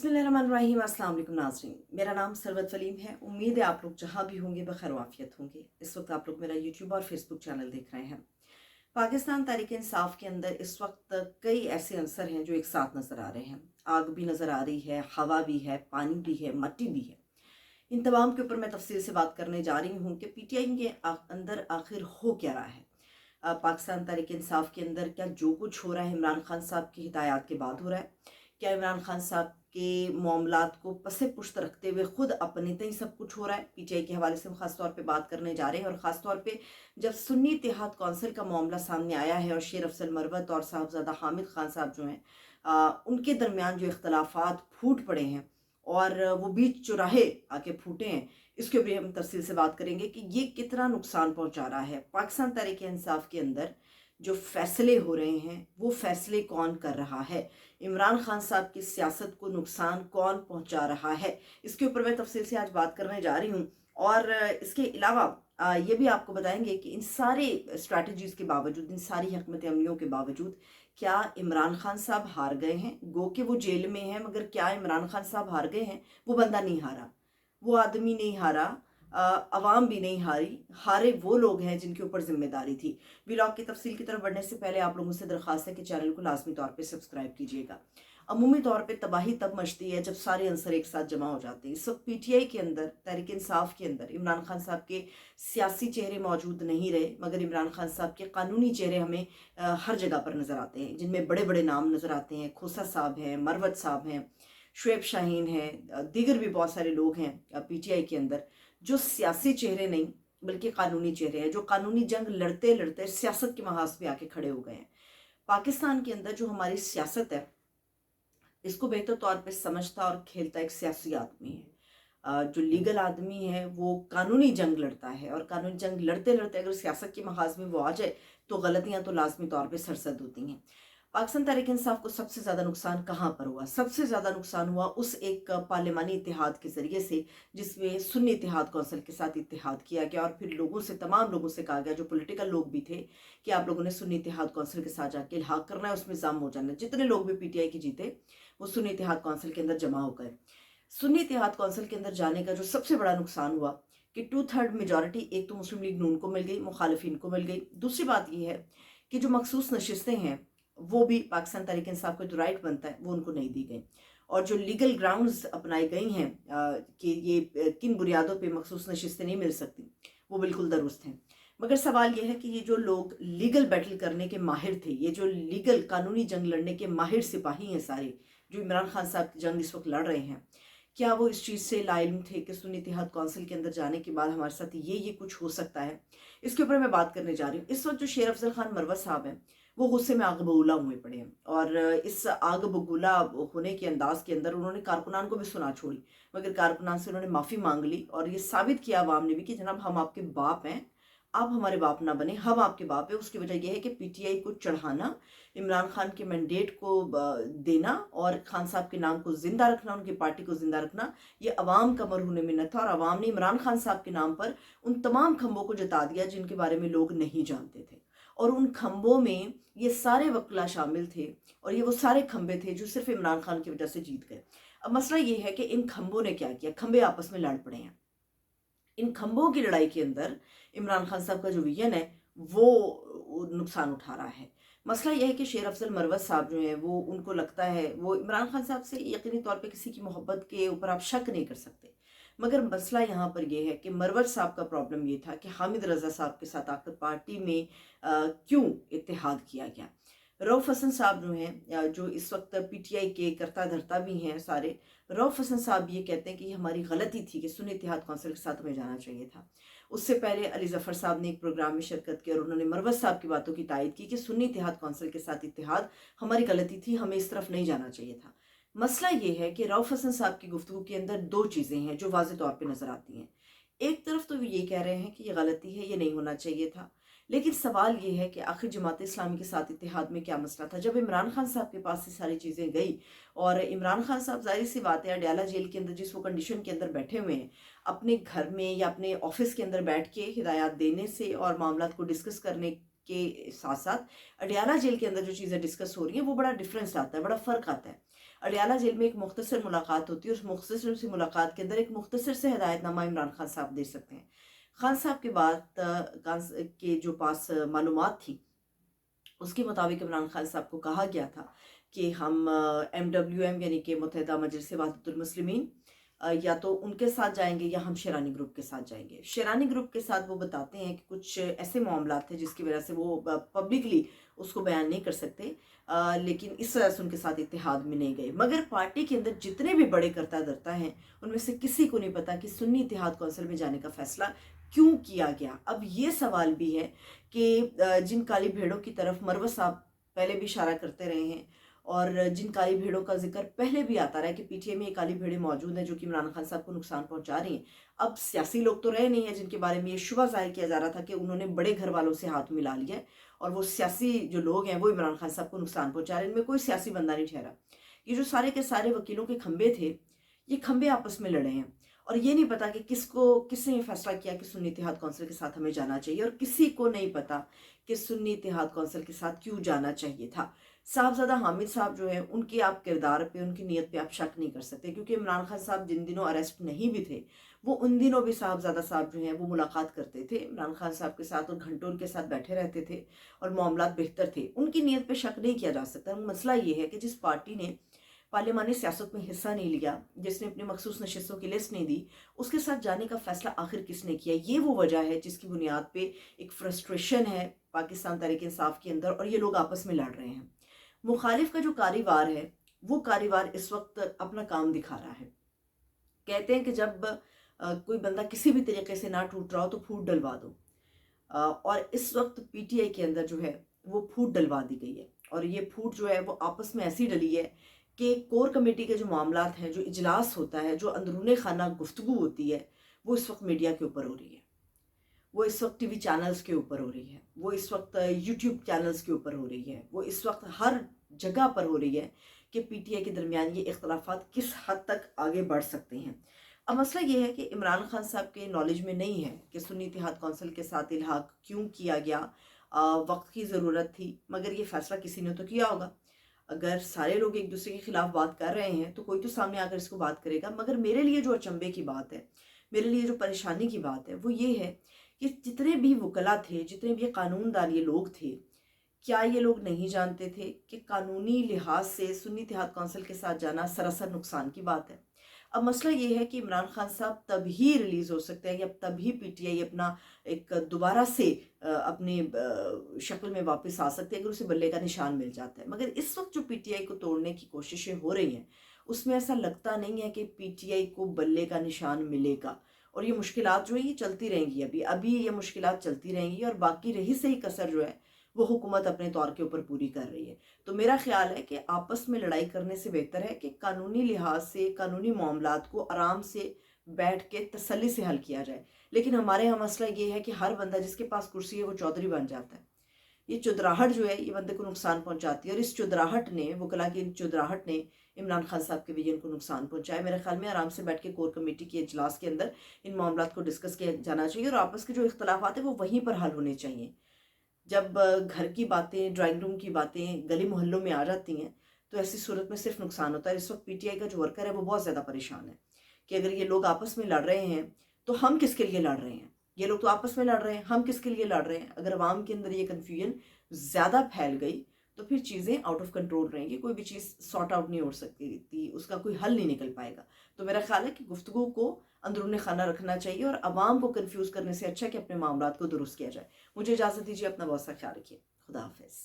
बिस्मिल्लाहिर्रहमानिर्रहीम। अस्सलाम वालेकुम नाज़रीन, मेरा नाम सरवत सलीम है। उम्मीद है आप लोग जहाँ भी होंगे बखैर वाफियत होंगे। इस वक्त आप लोग मेरा यूट्यूब और फेसबुक चैनल देख रहे हैं। पाकिस्तान तहरीक इंसाफ के अंदर इस वक्त कई ऐसे अंसर हैं जो एक साथ नज़र आ रहे हैं। आग भी नज़र आ रही है, हवा भी है, पानी भी है, मट्टी भी है। इन तमाम के ऊपर मैं तफसील से बात करने जा रही हूँ कि पीटीआई के अंदर आखिर हो क्या रहा है। पाकिस्तान तहरीक इंसाफ के अंदर क्या जो कुछ हो रहा है इमरान खान साहब की हिदायत के बाद हो रहा है? क्या इमरान खान साहब के मामलात को पसे पुश्त रखते हुए खुद अपने तय सब कुछ हो रहा है? पीटीआई के हवाले से हम खास तौर पे बात करने जा रहे हैं, और ख़ास तौर पे जब सुन्नी इत्तेहाद कौंसिल का मामला सामने आया है और शेर अफजल मरवत और साहबजादा हामिद खान साहब जो हैं, उनके दरमियान जो इख्तलाफात फूट पड़े हैं और वो बीच चौराहे आके फूटे हैं, इसके ऊपर हम तफसील से बात करेंगे कि ये कितना नुकसान पहुंचा रहा है। पाकिस्तान तहरीक इंसाफ के अंदर जो फैसले हो रहे हैं वो फैसले कौन कर रहा है, इमरान खान साहब की सियासत को नुकसान कौन पहुंचा रहा है, इसके ऊपर मैं तफसील से आज बात करने जा रही हूँ। और इसके अलावा ये भी आपको बताएंगे कि इन सारे स्ट्रैटेजीज़ के बावजूद, इन सारी हिकमत अमलियों के बावजूद क्या इमरान खान साहब हार गए हैं? गो कि वो जेल में हैं, मगर क्या इमरान खान साहब हार गए हैं? वो बंदा नहीं हारा, वो आदमी नहीं हारा, अवाम भी नहीं हारी, हारे वो लोग हैं जिनके ऊपर जिम्मेदारी थी। व्लॉग की तफसील की तरफ बढ़ने से पहले आप लोगों से दरख्वास्त है कि चैनल को लाजमी तौर पे सब्सक्राइब कीजिएगा। अमूमी तौर पे तबाही तब मचती है जब सारे अंसर एक साथ जमा हो जाते हैं। इस वक्त पीटीआई के अंदर, तहरीक इंसाफ के अंदर इमरान खान साहब के सियासी चेहरे मौजूद नहीं रहे, मगर इमरान खान साहब के कानूनी चेहरे हमें हर जगह पर नज़र आते हैं, जिनमें बड़े बड़े नाम नज़र आते हैं। खोसा साहब हैं, मरवत साहब हैं, शुएब शाहीन हैं, दीगर भी बहुत सारे लोग हैं पीटीआई के अंदर जो सियासी चेहरे नहीं बल्कि कानूनी चेहरे हैं, जो कानूनी जंग लड़ते लड़ते सियासत के महाज पे आके खड़े हो गए हैं। पाकिस्तान के अंदर जो हमारी सियासत है इसको बेहतर तौर पे समझता और खेलता एक सियासी आदमी है। जो लीगल आदमी है वो कानूनी जंग लड़ता है, और कानूनी जंग लड़ते लड़ते अगर सियासत के महाज में वो आ जाए तो गलतियां तो लाजमी तौर पे सरसद होती हैं। पाकिस्तान तहरीक इंसाफ को सबसे ज़्यादा नुकसान कहाँ पर हुआ? सबसे ज़्यादा नुकसान हुआ उस एक पार्लिमानी इत्तेहाद के ज़रिए से जिसमें सुन्नी इत्तेहाद कौंसिल के साथ इत्तेहाद किया गया, और फिर लोगों से, तमाम लोगों से कहा गया, जो पॉलिटिकल लोग भी थे, कि आप लोगों ने सुन्नी इत्तेहाद कौंसिल के साथ जाके इल्हाक करना है, उसमें जाम हो जाना है। जितने लोग भी पीटीआई के जीते वो सुन्नी इत्तेहाद कौंसिल के अंदर जमा हो गए। सुन्नी इत्तेहाद कौंसिल के अंदर जाने का जो सबसे बड़ा नुकसान हुआ कि 2/3 मेजॉरिटी एक तो मुस्लिम लीग नून को मिल गई, मुखालिफिन को मिल गई। दूसरी बात यह है कि जो मखसूस नशिस्तें हैं वो भी पाकिस्तान तहरीक इंसाफ को जो राइट बनता है वो उनको नहीं दी गई, और जो लीगल ग्राउंड्स अपनाई गई हैं कि ये किन बुनियादों पे मखसूस नशिस्तें नहीं मिल सकती, वो बिल्कुल दुरुस्त हैं। मगर सवाल ये है कि ये जो लोग लीगल बैटल करने के माहिर थे, ये जो लीगल कानूनी जंग लड़ने के माहिर सिपाही हैं सारे, जो इमरान खान साहब की जंग इस वक्त लड़ रहे हैं, क्या वो इस चीज़ से लाइल्म थे कि सुन्नी इत्तेहाद कौंसिल के अंदर जाने के बाद हमारे साथ ये कुछ हो सकता है? इसके ऊपर मैं बात करने जा रही हूँ। इस वक्त जो शेर अफजल खान मरवत साहब हैं वो गुस्से में आग बबूला हुए पड़े हैं, और इस आग बबूला होने के अंदाज के अंदर उन्होंने कारकुनान को भी सुना छोड़ी, मगर कारकुनान से उन्होंने माफ़ी मांग ली और ये साबित किया अवाम ने भी कि जनाब हम आपके बाप हैं, आप हमारे बाप ना बने, हम आपके बाप है। उसकी वजह यह है कि पीटीआई को चढ़ाना, इमरान खान के मैंडेट को देना और खान साहब के नाम को जिंदा रखना, उनकी पार्टी को जिंदा रखना, ये अवाम का मरहून मिन्नत था, और अवाम ने इमरान खान साहब के नाम पर उन तमाम खंभों को जता दिया जिनके बारे में लोग नहीं जानते थे, और उन खंभों में ये सारे वकला शामिल थे, और ये वो सारे खंभे थे जो सिर्फ इमरान खान की वजह से जीत गए। अब मसला ये है कि इन खंभों ने क्या किया? खंभे आपस में लड़ पड़े हैं। इन खंभों की लड़ाई के अंदर इमरान खान साहब का जो विजन है वो नुकसान उठा रहा है। मसला यह है कि शेर अफजल मरवत साहब जो हैं वो, उनको लगता है, वो इमरान खान साहब से यकीनी तौर पे किसी की मोहब्बत के ऊपर आप शक नहीं कर सकते, मगर मसला यहाँ पर यह है कि मरवत साहब का प्रॉब्लम ये था कि हामिद रजा साहब के साथ आकर पार्टी में क्यों इत्तेहाद किया गया। रऊफ हसन साहब जो हैं, जो इस वक्त पीटीआई के करता धरता भी हैं सारे, रऊफ हसन साहब ये कहते हैं कि हमारी गलती थी कि सुन्नी इत्तेहाद कौंसिल के साथ हमें जाना चाहिए था। उससे पहले अली जफ़र साहब ने एक प्रोग्राम में शिरकत की और उन्होंने मरवत साहब की बातों की तायद की कि सुन्नी इत्तेहाद कौंसिल के साथ इत्तेहाद हमारी गलती थी, हमें इस तरफ नहीं जाना चाहिए था। मसला ये है कि रऊफ हसन साहब की गुफ्तगू के अंदर दो चीज़ें हैं जो वाज़ेह तौर पर नज़र आती हैं। एक तरफ तो ये कह रहे हैं कि ये गलती है, ये नहीं होना चाहिए था, लेकिन सवाल ये है कि आखिर जमात इस्लामी के साथ इत्तेहाद में क्या मसला था? जब इमरान खान साहब के पास से सारी चीज़ें गई, और इमरान खान साहब ज़ाहिर सी बात है अडयाला जेल के अंदर जिस वो कंडीशन के अंदर बैठे हुए हैं, अपने घर में या अपने ऑफिस के अंदर बैठ के हिदायत देने से और मामला को डिस्कस करने के साथ साथ अडयाला जेल के अंदर जो चीज़ें डिस्कस हो रही हैं वो बड़ा डिफरेंस आता है, बड़ा फ़र्क आता है। अडियाला जेल में एक मुख्तसर मुलाकात होती है, उस मुख्तसर सी मुलाकात के अंदर एक मुख्तसर से हिदायतनामा इमरान खान साहब दे सकते हैं। खान साहब के बाद के जो पास मालूमात थी, उसके मुताबिक इमरान खान साहब को कहा गया था कि हम MWM यानी कि मुत्तहिदा मजलिस वहदतुल मुस्लिमीन या तो उनके साथ जाएंगे या हम शेरानी ग्रुप के साथ जाएंगे। शेरानी ग्रुप के साथ वो बताते हैं कि कुछ ऐसे मामला थे जिसकी वजह से वो पब्लिकली उसको बयान नहीं कर सकते, लेकिन इस वजह से उनके साथ इत्तेहाद में नहीं गए। मगर पार्टी के अंदर जितने भी बड़े करता धरता हैं, उनमें से किसी को नहीं पता कि सुन्नी इत्तेहाद कौंसिल में जाने का फैसला क्यों किया गया। अब ये सवाल भी है कि जिन काली भेड़ों की तरफ मरवत साहब पहले भी इशारा करते रहे हैं और जिन काली भेड़ों का जिक्र पहले भी आता रहा है कि पीटीआई में ये काली भेड़ें मौजूद हैं जो कि इमरान खान साहब को नुकसान पहुंचा रही हैं। अब सियासी लोग तो रहे नहीं हैं जिनके बारे में ये शुबा जाहिर किया जा रहा था कि उन्होंने बड़े घर वालों से हाथ मिला लिया है और वो सियासी जो लोग हैं वो इमरान खान साहब को नुकसान पहुंचा रहे हैं। इनमें कोई सियासी बंदा नहीं ठहरा। ये जो सारे के सारे वकीलों के खंबे थे, ये खंबे आपस में लड़े हैं और ये नहीं पता कि किसने ये फैसला किया कि सुन्नी इत्तेहाद कौंसिल के साथ हमें जाना चाहिए, और किसी को नहीं पता कि सुन्नी इत्तेहाद कौंसिल के साथ क्यों जाना चाहिए था। साहबजादा हामिद साहब जो है, उनके आप किरदार पे, उनकी नीयत पे आप शक नहीं कर सकते, क्योंकि इमरान खान साहब जिन दिनों अरेस्ट नहीं भी थे, वो उन दिनों भी साहबजादा साहब जो हैं वो मुलाकात करते थे इमरान खान साहब के साथ और घंटों उनके साथ बैठे रहते थे और मामलात बेहतर थे। उनकी नीयत पे शक नहीं किया जा सकता। मसला ये है कि जिस पार्टी ने पार्लिमानी सियासत में हिस्सा नहीं लिया, जिसने अपनी मखसूस नशिस्तों की लिस्ट नहीं दी, उसके साथ जाने का फैसला आखिर किसने किया। ये वो वजह है जिसकी बुनियाद पे एक फ्रस्ट्रेशन है पाकिस्तान तहरीक इंसाफ के अंदर और ये लोग आपस में लड़ रहे हैं। मुखालिफ का जो कारीवार है, वो कारीवार इस वक्त अपना काम दिखा रहा है। कहते हैं कि जब कोई बंदा किसी भी तरीके से ना टूट रहा हो तो फूट डलवा दो, और इस वक्त पीटीआई के अंदर जो है वो फूट डलवा दी गई है और ये फूट जो है वो आपस में ऐसी डली है कि कोर कमेटी के जो मामलात हैं, जो इजलास होता है, जो अंदरूनी खाना गुफ्तगू होती है, वो इस वक्त मीडिया के ऊपर हो रही है, वो इस वक्त टीवी चैनल्स के ऊपर हो रही है, वो इस वक्त यूट्यूब चैनल्स के ऊपर हो रही है, वो इस वक्त हर जगह पर हो रही है कि पीटीआई के दरमियान ये इख्तलाफात किस हद तक आगे बढ़ सकते हैं। अब मसला ये है कि इमरान खान साहब के नॉलेज में नहीं है कि सुन्नी इत्तेहाद कौंसिल के साथ इल्हाक क्यों किया गया। वक्त की ज़रूरत थी, मगर ये फैसला किसी ने तो किया होगा। अगर सारे लोग एक दूसरे के खिलाफ बात कर रहे हैं तो कोई तो सामने आकर इसको बात करेगा। मगर मेरे लिए जो अचंभे की बात है, मेरे लिए जो परेशानी की बात है, वो ये है कि जितने भी वकला थे, जितने भी कानूनदान ये लोग थे, क्या ये लोग नहीं जानते थे कि कानूनी लिहाज से सुन्नी इत्तेहाद कौंसिल के साथ जाना सरासर नुकसान की बात है। अब मसला ये है कि इमरान खान साहब तभी रिलीज़ हो सकते हैं या तभी पीटीआई अपना एक दोबारा से अपनी शक्ल में वापस आ सकते हैं अगर उसे बल्ले का निशान मिल जाता है। मगर इस वक्त जो पीटीआई को तोड़ने की कोशिशें हो रही हैं, उसमें ऐसा लगता नहीं है कि पीटीआई को बल्ले का निशान मिलेगा और ये मुश्किलात जो है ये चलती रहेंगी। अभी ये मुश्किलात चलती रहेंगी और बाकी रही सही कसर जो है वो हुकूमत अपने तौर के ऊपर पूरी कर रही है। तो मेरा ख्याल है कि आपस में लड़ाई करने से बेहतर है कि कानूनी लिहाज से कानूनी मामलात को आराम से बैठ के तसल्ली से हल किया जाए। लेकिन हमारे यहाँ मसला ये है कि हर बंदा जिसके पास कुर्सी है वो चौधरी बन जाता है। ये चुदराहट जो है ये बंदे को नुकसान पहुंचाती है और इस चुदराहट ने, वकला की चुदराहट ने इमरान खान साहब के विजन को नुकसान पहुंचाया। मेरे ख्याल में आराम से बैठ के कोर कमेटी के इजलास के अंदर इन मामलात को डिस्कस किया जाना चाहिए और आपस के जो इख्तलाफात है वो वहीं पर हल होने चाहिए। जब घर की बातें, ड्राइंग रूम की बातें गली मोहल्लों में आ जाती हैं तो ऐसी सूरत में सिर्फ नुकसान होता है। इस वक्त पीटीआई का जो वर्कर है वो बहुत ज़्यादा परेशान है कि अगर ये लोग आपस में लड़ रहे हैं तो हम किसके लिए लड़ रहे हैं। ये लोग तो आपस में लड़ रहे हैं, हम किसके लिए लड़ रहे हैं। अगर अवाम के अंदर ये कन्फ्यूजन ज़्यादा फैल गई तो फिर चीज़ें आउट ऑफ कंट्रोल रहेंगी, कोई भी चीज़ सॉर्ट आउट नहीं हो सकती थी, उसका कोई हल नहीं निकल पाएगा। तो मेरा ख्याल है कि गुफ्तगू को अंदरूनी खाना रखना चाहिए और अवाम को कंफ्यूज करने से अच्छा कि अपने मामलात को दुरुस्त किया जाए। मुझे इजाज़त दीजिए, अपना बहुत सा ख्याल रखिए। खुदा हाफिज़।